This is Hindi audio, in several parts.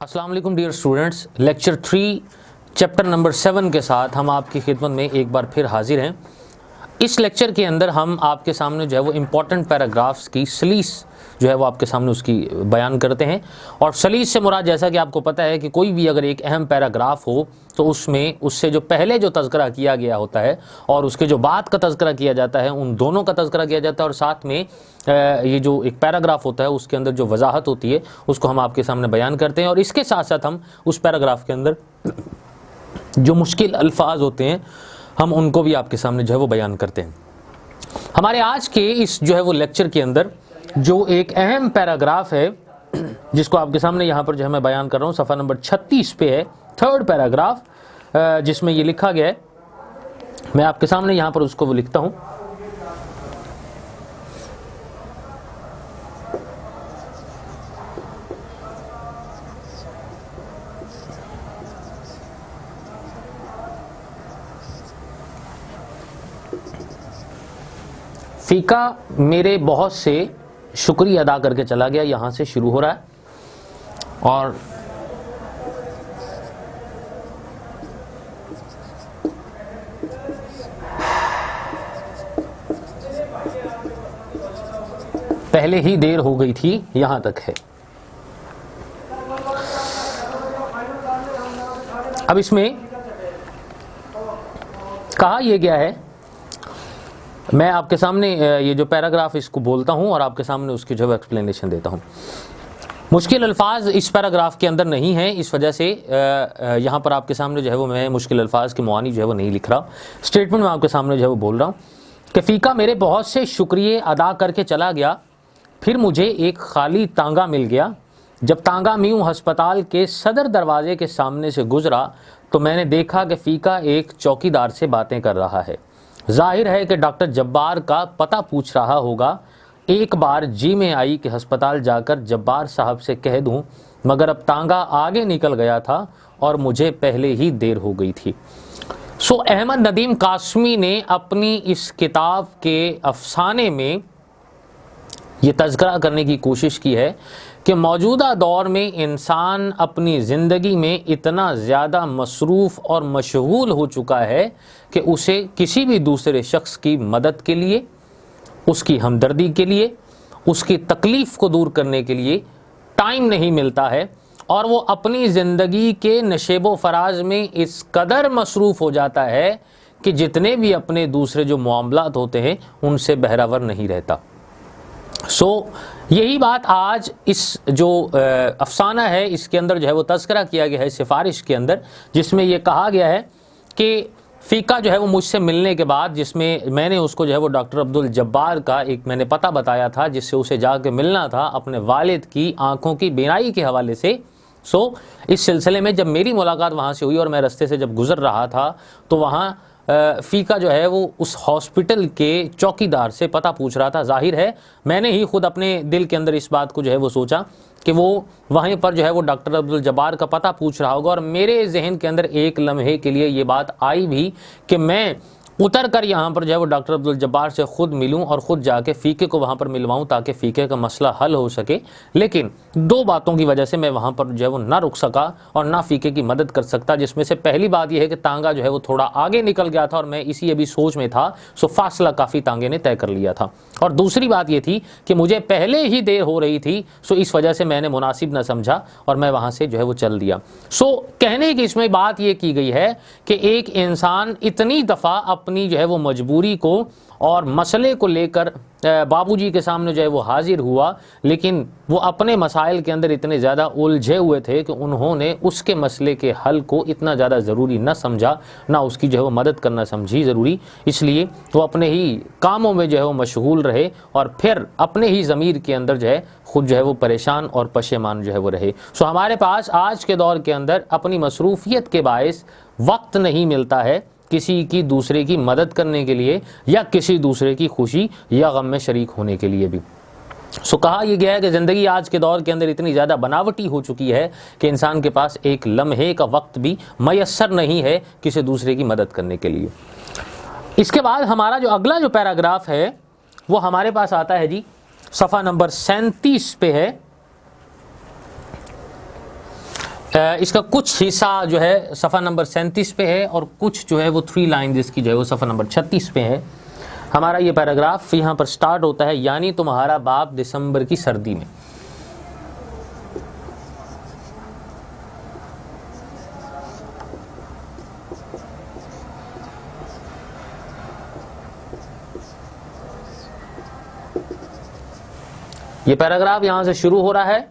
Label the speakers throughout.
Speaker 1: अस्सलाम वालेकुम dear students, lecture 3 chapter number 7 के साथ हम आपकी खिदमत में एक बार फिर हाजिर हैं। इस लेक्चर के अंदर हम आपके सामने जो है वो इम्पॉर्टेंट पैराग्राफ्स की सलीस जो है वो आपके सामने उसकी बयान करते हैं। और सलीस से मुराद, जैसा कि आपको पता है कि कोई भी अगर एक अहम पैराग्राफ हो तो उसमें उससे जो पहले जो तज़किरा किया गया होता है और उसके जो बाद का तज़किरा किया जाता है, उन दोनों का तज़किरा किया जाता है। और साथ में ये जो एक पैराग्राफ होता है उसके अंदर जो वजाहत होती है उसको हम आपके सामने बयान करते हैं। और इसके साथ साथ हम उस पैराग्राफ के अंदर जो मुश्किल अल्फाज होते हैं हम उनको भी आपके सामने जो है वो बयान करते हैं। हमारे आज के इस जो है वो लेक्चर के अंदर जो एक अहम पैराग्राफ है जिसको आपके सामने यहाँ पर जो है मैं बयान कर रहा हूँ, सफ़ा नंबर 36 पे है, थर्ड पैराग्राफ, जिसमें ये लिखा गया है। मैं आपके सामने यहाँ पर उसको वो लिखता हूँ। फ़ीका मेरे बहुत से शुक्रिया अदा करके चला गया, यहाँ से शुरू हो रहा है। और पहले ही देर हो गई थी, यहाँ तक है। अब इसमें कहा यह गया है, मैं आपके सामने ये जो पैराग्राफ इसको बोलता हूँ और आपके सामने उसकी जो है एक्सप्लेनेशन देता हूँ। मुश्किल अल्फाज इस पैराग्राफ के अंदर नहीं है, इस वजह से यहाँ पर आपके सामने जो है वो मैं मुश्किल अल्फाज के मुआनी जो है वो नहीं लिख रहा। स्टेटमेंट में आपके सामने जो है वो बोल रहा हूँ कि फ़ीका मेरे बहुत से शुक्रिया अदा करके चला गया, फिर मुझे एक खाली तांगा मिल गया। जब तांगा म्यूँ अस्पताल के सदर दरवाजे के सामने से गुजरा तो मैंने देखा कि फ़ीका एक चौकीदार से बातें कर रहा है। जाहिर है कि डॉक्टर जब्बार का पता पूछ रहा होगा। एक बार जी में आई कि अस्पताल जाकर जब्बार साहब से कह दूं, मगर अब तांगा आगे निकल गया था और मुझे पहले ही देर हो गई थी। अहमद नदीम कासमी ने अपनी इस किताब के अफसाने में ये तज़किरा करने की कोशिश की है कि मौजूदा दौर में इंसान अपनी ज़िंदगी में इतना ज़्यादा मसरूफ़ और मशगूल हो चुका है कि उसे किसी भी दूसरे शख्स की मदद के लिए, उसकी हमदर्दी के लिए, उसकी तकलीफ़ को दूर करने के लिए टाइम नहीं मिलता है। और वो अपनी ज़िंदगी के नशेबो फराज में इस कदर मसरूफ़ हो जाता है कि जितने भी अपने दूसरे जो मामलात होते हैं उनसे बहरावर नहीं रहता। यही बात आज इस जो अफसाना है इसके अंदर जो है वो तज़किरा किया गया है सिफारिश के अंदर, जिसमें ये कहा गया है कि फ़ीका जो है वो मुझसे मिलने के बाद, जिसमें मैंने उसको जो है वो डॉक्टर अब्दुल जब्बार का एक मैंने पता बताया था जिससे उसे जाके मिलना था अपने वालिद की आंखों की बीनाई के हवाले से। इस सिलसिले में जब मेरी मुलाकात वहाँ से हुई और मैं रास्ते से जब गुज़र रहा था तो वहाँ फ़ीका जो है वो उस हॉस्पिटल के चौकीदार से पता पूछ रहा था। जाहिर है मैंने ही खुद अपने दिल के अंदर इस बात को जो है वो सोचा कि वो वहीं पर जो है वो डॉक्टर अब्दुल जब्बार का पता पूछ रहा होगा। और मेरे जहन के अंदर एक लम्हे के लिए ये बात आई भी कि मैं उतर कर यहाँ पर जो है वो डॉक्टर अब्दुल जब्बार से ख़ुद मिलूँ और ख़ुद जाके फ़ीके को वहाँ पर मिलवाऊँ ताकि फ़ीके का मसला हल हो सके। लेकिन दो बातों की वजह से मैं वहाँ पर जो है वो ना रुक सका और ना फ़ीके की मदद कर सकता, जिसमें से पहली बात यह है कि तांगा जो है वो थोड़ा आगे निकल गया था और मैं इसी अभी सोच में था, फासला काफ़ी तांगे ने तय कर लिया था। और दूसरी बात ये थी कि मुझे पहले ही देर हो रही थी, इस वजह से मैंने मुनासिब न समझा और मैं वहाँ से जो है वो चल दिया। कहने की इसमें बात ये की गई है कि एक इंसान इतनी दफ़ा अपनी जो है वो मजबूरी को और मसले को लेकर बाबूजी के सामने जो है वो हाजिर हुआ, लेकिन वो अपने मसाइल के अंदर इतने ज़्यादा उलझे हुए थे कि उन्होंने उसके मसले के हल को इतना ज़्यादा ज़रूरी न समझा, ना उसकी जो है वो मदद करना समझी ज़रूरी। इसलिए वो अपने ही कामों में जो है वो मशगूल रहे और फिर अपने ही ज़मीर के अंदर जो है ख़ुद जो है वो परेशान और पशेमान जो है वो रहे। हमारे पास आज के दौर के अंदर अपनी मसरूफ़ियत के बायस वक्त नहीं मिलता है किसी की दूसरे की मदद करने के लिए या किसी दूसरे की खुशी या गम में शरीक होने के लिए भी। कहा यह गया है कि ज़िंदगी आज के दौर के अंदर इतनी ज़्यादा बनावटी हो चुकी है कि इंसान के पास एक लम्हे का वक्त भी मैसर नहीं है किसी दूसरे की मदद करने के लिए। इसके बाद हमारा जो अगला जो पैराग्राफ है वो हमारे पास आता है जी, सफ़ा नंबर 37 पे है। इसका कुछ हिस्सा जो है सफ़ा नंबर 37 पे है और कुछ जो है वो 3 लाइन जिसकी जो है वो सफ़ा नंबर 36 पे है। हमारा ये पैराग्राफ यहाँ पर स्टार्ट होता है, यानी तुम्हारा बाप दिसंबर की सर्दी में। ये पैराग्राफ यहाँ से शुरू हो रहा है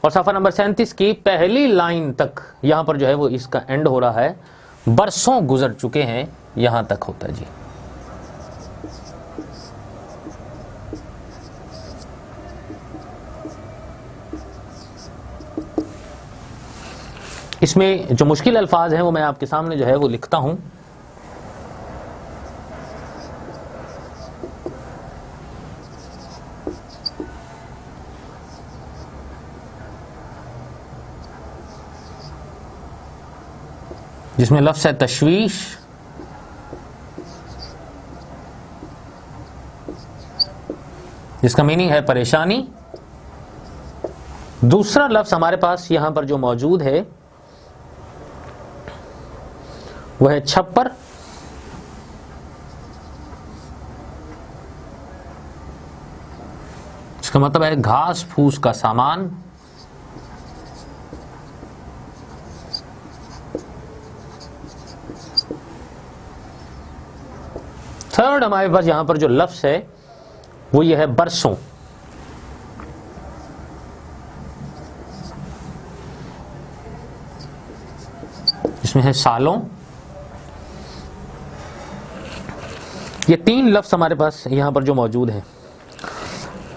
Speaker 1: और सफ़ा नंबर 37 की पहली लाइन तक यहाँ पर जो है वो इसका एंड हो रहा है। बरसों गुजर चुके हैं, यहाँ तक होता है जी। इसमें जो मुश्किल अल्फाज हैं वो मैं आपके सामने जो है वो लिखता हूँ। जिसमें लफ्ज़ है तशवीश, जिसका मीनिंग है परेशानी। दूसरा लफ्ज़ हमारे पास यहां पर जो मौजूद है वह है छप्पर, इसका मतलब है घास फूस का सामान। थर्ड हमारे पास यहां पर जो लफ्ज़ है वो ये है बरसों। इसमें है सालों। ये 3 लफ्ज़ हमारे पास यहां पर जो मौजूद है।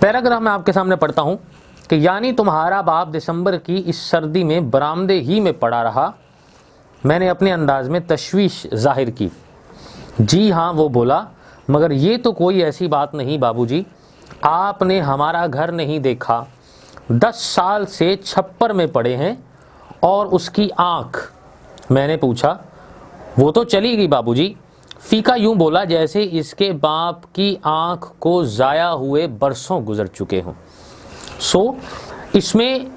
Speaker 1: पैराग्राफ में आपके सामने पढ़ता हूं कि यानी तुम्हारा बाप दिसंबर की इस सर्दी में बरामदे ही में पड़ा रहा। मैंने अपने अंदाज में तशवीश जाहिर की। जी हाँ, वो बोला, मगर ये तो कोई ऐसी बात नहीं बाबूजी, आपने हमारा घर नहीं देखा। 10 साल से छप्पर में पड़े हैं और उसकी आँख। मैंने पूछा, वो तो चली गई बाबूजी। फीका यूं बोला जैसे इसके बाप की आँख को ज़ाया हुए बरसों गुजर चुके हों। सो इसमें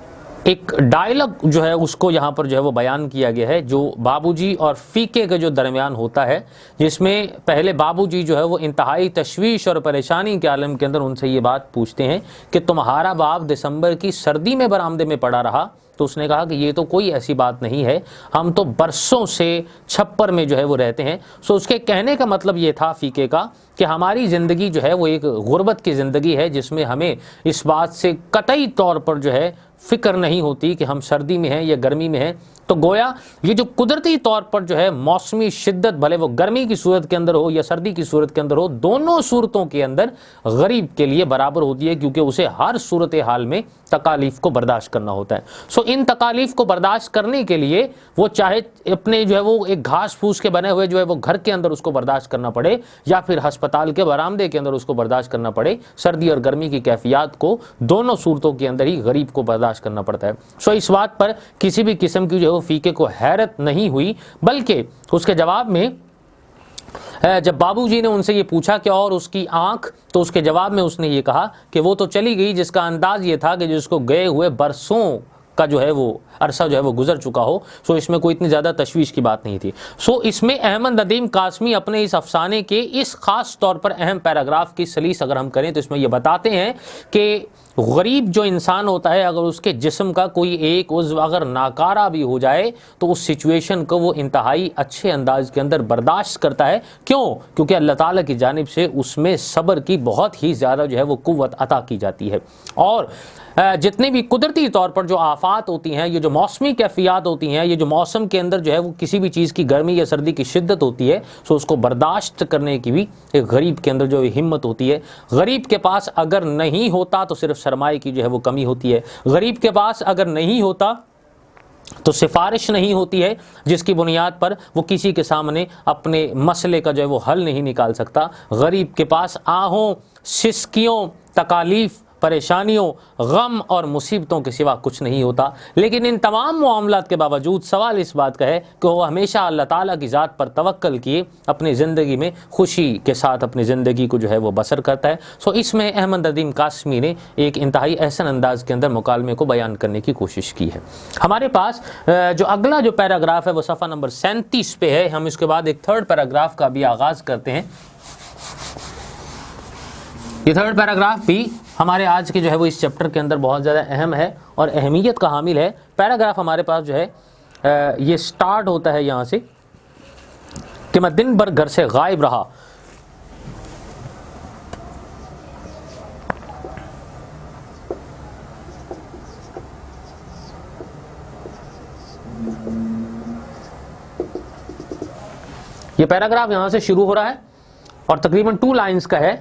Speaker 1: एक डायलॉग जो है उसको यहाँ पर जो है वो बयान किया गया है, जो बाबूजी और फीके के जो दरमियान होता है, जिसमें पहले बाबूजी जो है वो इंतहाई तशवीश और परेशानी के आलम के अंदर उनसे ये बात पूछते हैं कि तुम्हारा बाप दिसंबर की सर्दी में बरामदे में पड़ा रहा। तो उसने कहा कि ये तो कोई ऐसी बात नहीं है, हम तो बरसों से छप्पर में जो है वो रहते हैं। सो उसके कहने का मतलब ये था फीके का कि हमारी ज़िंदगी जो है वो एक गुर्बत की ज़िंदगी है, जिसमें हमें इस बात से कतई तौर पर जो है फ़िक्र नहीं होती कि हम सर्दी में हैं या गर्मी में हैं। तो गोया ये जो कुदरती तौर पर जो है मौसमी शिद्दत, भले वो गर्मी की सूरत के अंदर हो या सर्दी की सूरत के अंदर हो, दोनों सूरतों के अंदर गरीब के लिए बराबर होती है, क्योंकि उसे हर सूरत हाल में तकालीफ को बर्दाश्त करना होता है। सो इन तकालीफ को बर्दाश्त करने के लिए वो चाहे अपने जो है वो एक घास फूस के बने हुए जो है वो घर के अंदर उसको बर्दाश्त करना पड़े, या फिर अस्पताल के बरामदे के अंदर उसको बर्दाश्त करना पड़े, सर्दी और गर्मी की कैफियत को दोनों सूरतों के अंदर ही गरीब को बर्दाश्त करना पड़ता है। सो इस बात पर किसी भी किस्म की जो है फीके को हैरत नहीं हुई, बल्कि उसके जवाब में जब बाबूजी ने उनसे ये पूछा कि और उसकी आंख, तो उसके जवाब में उसने ये कहा कि वो तो चली गई, जिसका अंदाज ये था कि जिसको गए हुए बरसों का जो है वो अरसा जो है वो गुजर चुका हो। सो इसमें कोई इतनी ज़्यादा तशवीश की बात नहीं थी। सो इसमें अहमद नदीम कासमी अपने इस अफसाने के इस ख़ास तौर पर अहम पैराग्राफ की सलीस अगर हम करें तो इसमें यह बताते हैं कि गरीब जो इंसान होता है, अगर उसके जिस्म का कोई एक उज़्व अगर नाकारा भी हो जाए तो उस सिचुएशन को वो इंतहाई अच्छे अंदाज के अंदर बर्दाश्त करता है। क्यों? क्योंकि अल्लाह ताला की जानिब से उसमें सब्र की बहुत ही ज़्यादा जो है वो कुव्वत अता की जाती है। और जितनी भी कुदरती तौर पर जो आफात होती हैं, ये जो मौसमी कैफियत होती हैं, ये जो मौसम के अंदर जो है वो किसी भी चीज़ की गर्मी या सर्दी की शिद्दत होती है, सो उसको बर्दाश्त करने की भी एक गरीब के अंदर जो हिम्मत होती है। गरीब के पास अगर नहीं होता तो सिर्फ सरमाए की जो है वो कमी होती है। गरीब के पास अगर नहीं होता तो सिफारिश नहीं होती है, जिसकी बुनियाद पर वो किसी के सामने अपने मसले का जो है वो हल नहीं निकाल सकता। गरीब के पास आहों, सिसकियों, तकालीफ, परेशानियों, गम और मुसीबतों के सिवा कुछ नहीं होता। लेकिन इन तमाम मामलात के बावजूद सवाल इस बात का है कि वो हमेशा अल्लाह ताला की ज़ात पर तवक्कल किए अपनी ज़िंदगी में खुशी के साथ अपनी ज़िंदगी को जो है वो बसर करता है। सो इसमें अहमद नदीम कासमी ने एक इंतहाई एहसन अंदाज के अंदर मुकालमे को बयान करने की कोशिश की है। हमारे पास जो अगला जो पैराग्राफ है वो सफ़ा नंबर 37 पे है। हम इसके बाद एक थर्ड पैराग्राफ का भी आगाज़ करते हैं। ये थर्ड पैराग्राफ भी हमारे आज के जो है वो इस चैप्टर के अंदर बहुत ज़्यादा अहम है और अहमियत का हामिल है। पैराग्राफ हमारे पास जो है ये स्टार्ट होता है यहाँ से कि मैं दिन भर घर से गायब रहा। ये पैराग्राफ यहाँ से शुरू हो रहा है और तकरीबन 2 लाइन्स का है।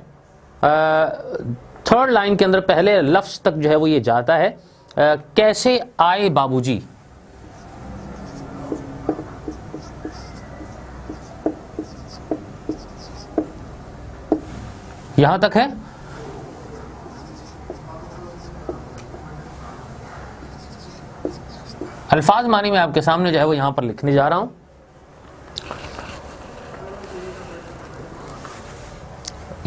Speaker 1: थर्ड लाइन के अंदर पहले लफ्ज़ तक जो है वो ये जाता है, कैसे आए बाबूजी। यहां तक है। अल्फाज मानी मैं आपके सामने जो है वो यहां पर लिखने जा रहा हूं।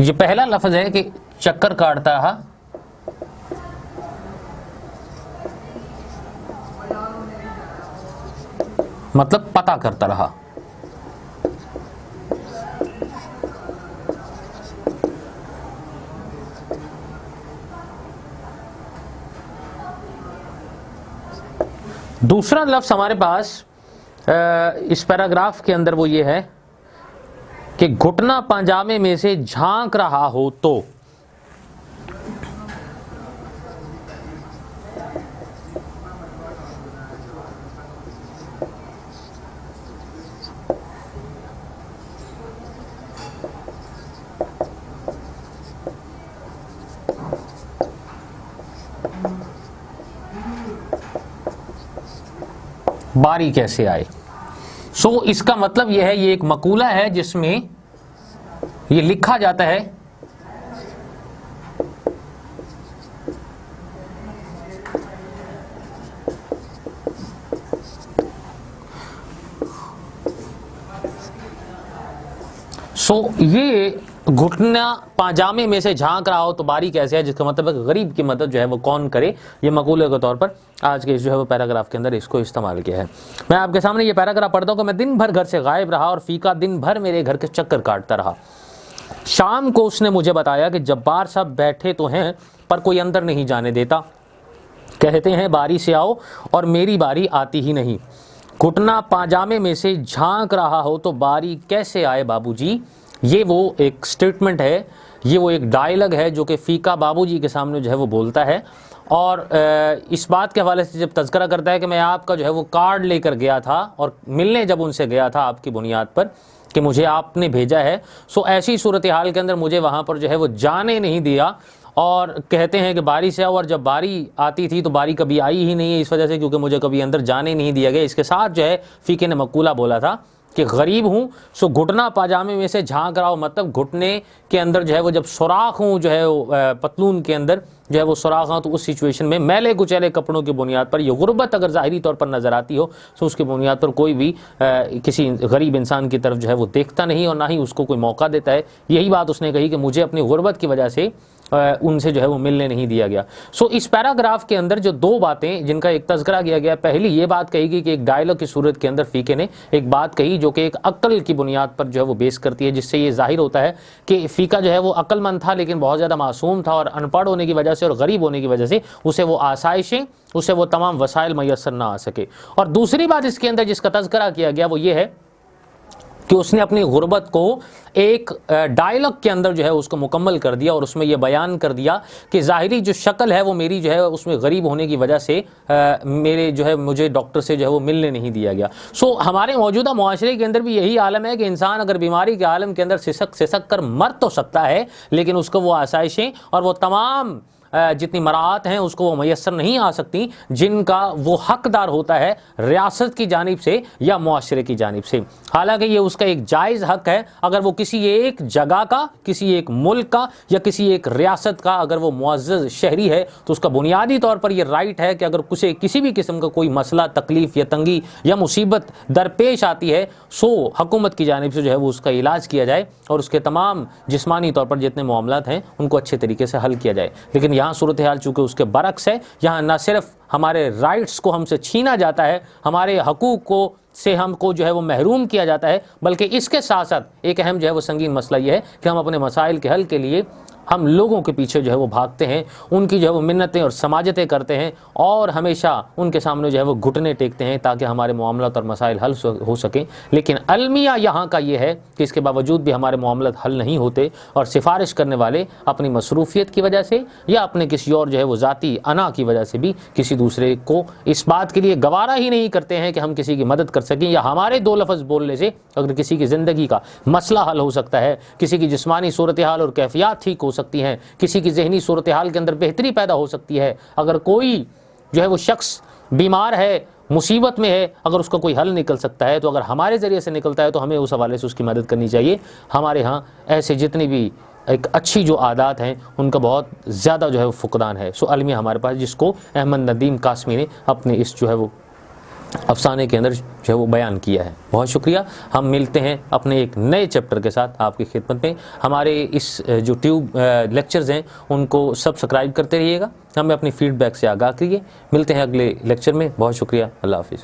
Speaker 1: ये पहला लफ्ज है कि चक्कर काटता रहा, मतलब पता करता रहा। दूसरा लफ्ज हमारे पास इस पैराग्राफ के अंदर वो ये है कि घुटना पाजामे में से झांक रहा हो तो। बारी कैसे आए। सो इसका मतलब यह है, ये एक मकूला है जिसमें ये लिखा जाता है ये घुटना पाजामे में से झांक रहा हो तो बारी कैसे है, जिसका मतलब है गरीब की मदद जो है वो कौन करे। ये मकूले के तौर पर आज के जो है वो पैराग्राफ के अंदर इसको इस्तेमाल किया है। मैं आपके सामने ये पैराग्राफ पढ़ता हूँ कि मैं दिन भर घर से गायब रहा और फीका दिन भर मेरे घर के चक्कर काटता रहा। शाम को उसने मुझे बताया कि जब्बार साहब बैठे तो हैं पर कोई अंदर नहीं जाने देता, कहते हैं बारी से आओ और मेरी बारी आती ही नहीं। घुटना पाजामे में से झांक रहा हो तो बारी कैसे आए बाबूजी। ये वो एक स्टेटमेंट है, ये वो एक डायलॉग है जो कि फीका बाबूजी के सामने जो है वो बोलता है और इस बात के हवाले से जब तज़किरा करता है कि मैं आपका जो है वो कार्ड लेकर गया था और मिलने जब उनसे गया था आपकी बुनियाद पर कि मुझे आपने भेजा है। सो ऐसी सूरत हाल के अंदर मुझे वहाँ पर जो है वो जाने नहीं दिया और कहते हैं कि बारी से आओ, और जब बारी आती थी तो बारी कभी आई ही नहीं है इस वजह से क्योंकि मुझे कभी अंदर जाने नहीं दिया गया। इसके साथ जो है फीके ने मकूला बोला था कि गरीब हूँ सो घुटना पाजामे में से झांक रहा हूँ, मतलब घुटने के अंदर जो है वो जब सुराख हूँ जो है पतलून के अंदर जो है वो सुराख हूँ, तो उस सिचुएशन में मैले कुचैले कपड़ों की बुनियाद पर ये गुर्बत अगर ज़ाहिरी तौर पर नज़र आती हो तो उसकी बुनियाद पर कोई भी किसी गरीब इंसान की तरफ जो है वो देखता नहीं और ना ही उसको कोई मौका देता है। यही बात उसने कही कि मुझे अपनी गुर्बत की वजह से उनसे जो है वो मिलने नहीं दिया गया। सो इस पैराग्राफ के अंदर जो 2 बातें जिनका एक तज़किरा किया गया, पहली ये बात कही गई कि एक डायलॉग की सूरत के अंदर फीके ने एक बात कही जो कि एक अक्ल की बुनियाद पर जो है वो बेस करती है, जिससे ये जाहिर होता है कि फ़ीका जो है वो अक्लमंद था लेकिन बहुत ज़्यादा मासूम था और अनपढ़ होने की वजह से और गरीब होने की वजह से उसे वो आसाइशें, उसे वो तमाम वसाइल मैसर ना आ सके। और दूसरी बात इसके अंदर जिसका तज़किरा किया गया वो ये है कि उसने अपनी गुर्बत को एक डायलॉग के अंदर जो है उसको मुकम्मल कर दिया और उसमें यह बयान कर दिया कि ज़ाहिरी जो शक्ल है वो मेरी जो है उसमें गरीब होने की वजह से मेरे जो है मुझे डॉक्टर से जो है वो मिलने नहीं दिया गया। सो हमारे मौजूदा मुआशरे के अंदर भी यही आलम है कि इंसान अगर बीमारी के आलम के अंदर सिसक कर मर तो सकता है लेकिन उसको वो आसाइशें और वो तमाम जितनी मराहत हैं उसको वो मैसर नहीं आ सकती जिनका वो हकदार होता है रियासत की जानिब से या मुआशरे की जानिब से। हालांकि ये उसका एक जायज़ हक है, अगर वो किसी एक जगह का, किसी एक मुल्क का या किसी एक रियासत का अगर वो मुअज़्ज़ज़ शहरी है तो उसका बुनियादी तौर पर ये राइट है कि अगर उसे किसी भी किस्म का कोई मसला, तकलीफ़ या तंगी या मुसीबत दरपेश आती है सो हुकूमत की जानिब से जो है वो उसका इलाज किया जाए और उसके तमाम जिस्मानी तौर पर जितने मामलात हैं उनको अच्छे तरीके से हल किया जाए। लेकिन यहाँ सूरत हाल चूँकि उसके बरक्स है, यहाँ न सिर्फ हमारे राइट्स को हमसे छीना जाता है, हमारे हकूक़ को से हमको जो है वो महरूम किया जाता है, बल्कि इसके साथ साथ एक अहम जो है वो संगीन मसला ये है कि हम अपने मसाइल के हल के लिए हम लोगों के पीछे जो है वो भागते हैं, उनकी जो है वो मिन्नतें और समाजतें करते हैं और हमेशा उनके सामने जो है वो घुटने टेकते हैं ताकि हमारे मामलात और मसाइल हल हो सकें। लेकिन अलमिया यहाँ का ये है कि इसके बावजूद भी हमारे मामलात हल नहीं होते और सिफारिश करने वाले अपनी मसरूफियत की वजह से या अपने किसी और जो है वो ज़ाती अना की वजह से भी किसी दूसरे को इस बात के लिए गवारा ही नहीं करते हैं कि हम किसी की मदद कर सकें या हमारे दो लफ्ज़ बोलने से अगर किसी की ज़िंदगी का मसला हल हो सकता है, किसी की जिस्मानी सूरत हाल और कैफियत ठीक हो सकती हैं, किसी की जहनी सूरत हाल के अंदर बेहतरी पैदा हो सकती है, अगर कोई जो है वो शख्स बीमार है, मुसीबत में है, अगर उसका कोई हल निकल सकता है तो अगर हमारे ज़रिए से निकलता है तो हमें उस हवाले से उसकी मदद करनी चाहिए। हमारे यहाँ ऐसे जितनी भी एक अच्छी जो आदात हैं उनका बहुत ज़्यादा जो है वो फुकदान है। सो अलमिया हमारे पास जिसको अहमद नदीम कासमी ने अपने इस जो है वो अफसाने के अंदर जो है वो बयान किया है। बहुत शुक्रिया। हम मिलते हैं अपने एक नए चैप्टर के साथ आपकी खिदमत में। हमारे इस जो ट्यूब लेक्चर्स हैं उनको सब्सक्राइब करते रहिएगा, हमें अपनी फ़ीडबैक से आगाह करिए। मिलते हैं अगले लेक्चर में। बहुत शुक्रिया। अल्लाह हाफ़िज़।